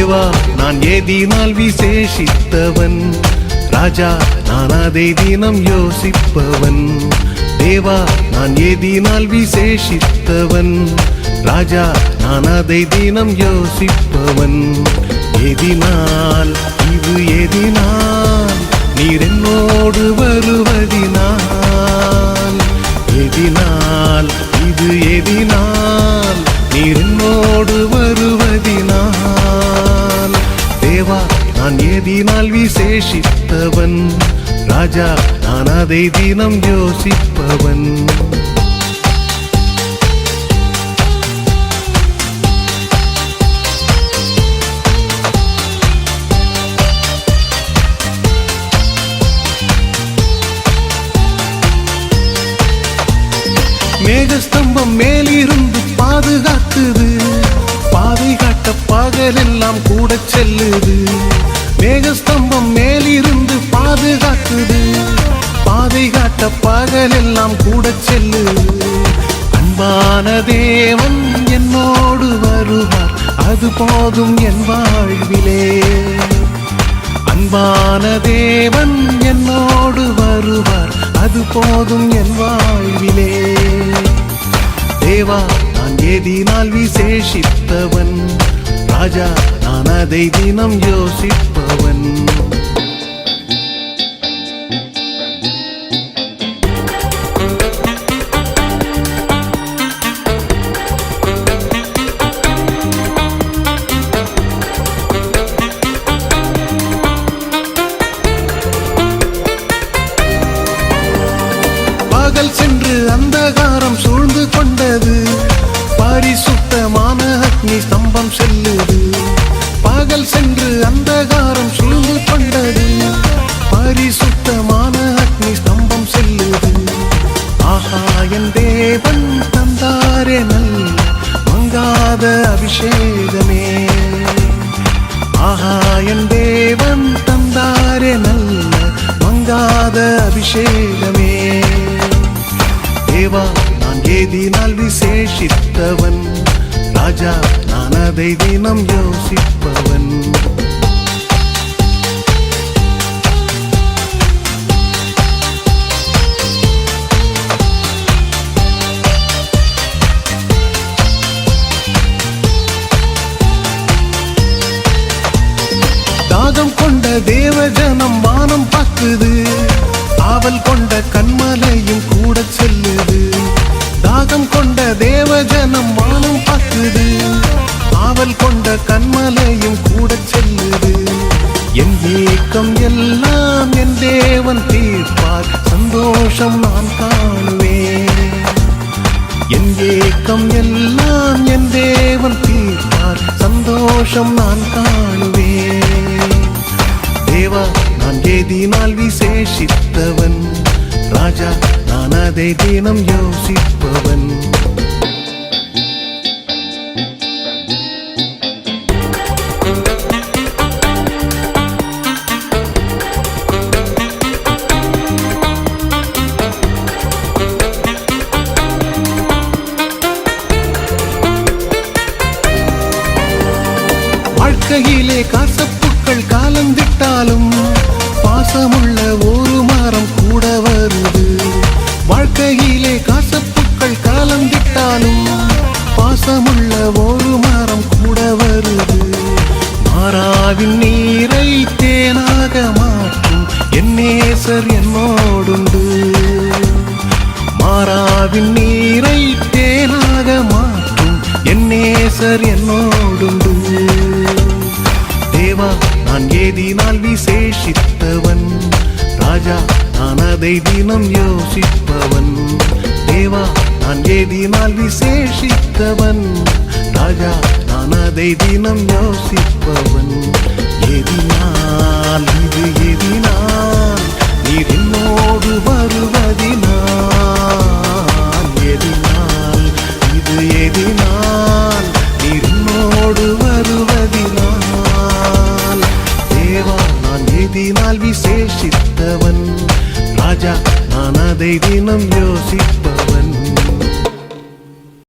தேவா நான் ஏதினால் விசேஷித்தவன், ராஜா நான் அதை தினம் யோசிப்பவன். தேவா நான் ஏதினால் விசேஷித்தவன், ராஜா நான் அதை தினம் யோசிப்பவன். ஏதினால் இது ஏதினால் நீர் என்னோடு வருவதினால், ஏதினால் இது ஏதினால் நீர் என்னோடு வருவதினால். தேவா நான் ஏதினால் விசேஷித்தவன், ராஜா நான் அதை தினம் யோசிப்பவன். மேகஸ்தம்பம் மேலிருந்து பாதுகாக்குது, பாதை காட்ட பகலெல்லாம் கூட செல்லுது. மேகஸ்தம்பம் மேலிருந்து பாதுகாக்குது, பாதை காட்ட பகலெல்லாம் கூட செல்லுது. அன்பான தேவன் என்னோடு வருவார், அது போதும் என் வாழ்விலே. அன்பான தேவன் என்னோடு வருவார், அது போதும் என் வாழ்விலே. தேவா நான் ஏதினால் விசேஷித்தவன், ராஜா நான் அதை தினம் யோசிப்பவன். பகல் சென்று அந்தகாரம் சூழ்ந்து கொண்டது, பரிசுத்தமான அக்னி ஸ்தம்பம் செல்லுது. பகல் சென்று அந்தகாரம் சூழ்ந்து கொண்டது, பரிசுத்தமான அக்னி ஸ்தம்பம் செல்லுது. ஆஹா என் தேவன் தந்தாரே நல்ல மங்காத அபிஷேகமே, ஆஹா என் தேவன் தந்தாரே நல்ல மங்காத அபிஷேகமே. தேவா நான் ஏதினால் விசேஷித்தவன், ராஜா நான் அதை தினம் யோசிப்பவன். தாகம் கொண்ட தேவஜனம் வானம் பார்க்குது, ஆவல் கொண்ட கண்மலையும் கூட செல்லுது. தாகம் கொண்ட தேவஜனம் வானம் பார்க்குது, ஆவல் கொண்ட கண்மலையும் கூட செல்லுது. என் ஏக்கம் எல்லாம் என் தேவன் தீர்ப்பார், சந்தோஷம் நான் காணுவேன். என் ஏக்கம் எல்லாம் என் தேவன் தீர்ப்பார், சந்தோஷம் நான் காணுவேன். தேவா நான் ஏதினால் விசேஷித்தவன், ராஜா நான் அதை தினம் யோசிப்பவன். வாழ்க்கையிலே காசப்புக்கள் காலந்திட்டாலும், பாசமுள்ள ஒரு மரம் கூட வருது. வாழ்க்கையிலே காசப்புக்கள் காலந்திட்டாலும், பாசமுள்ள ஒரு மரம் கூட வருது. மாறாவின் நீரை தேனாக மாற்றும் என் நேசர் என்னோடுண்டு, மாறாவின் நீரை தேனாக மாற்றும் என் நேசர் என்னோடுண்டு. தேவா நான் ஏதினால் விசேஷித்தவன், ராஜா நான் அதை தினம் யோசிப்பவன். தேவா நான் ஏதினால் விசேஷித்தவன், ராஜா நான் அதை தினம் யோசிப்பவன். ஏதினால் இது ஏதினால் நீர் என்னோடு வருவதினால், ஏதினால் இது ஏதினால் நீர் என்னோடு வருவதினால். தேவா நான் ஏதினால் விசேஷித்தவன், ராஜா நான் அதை தினம் யோசிப்பவன்.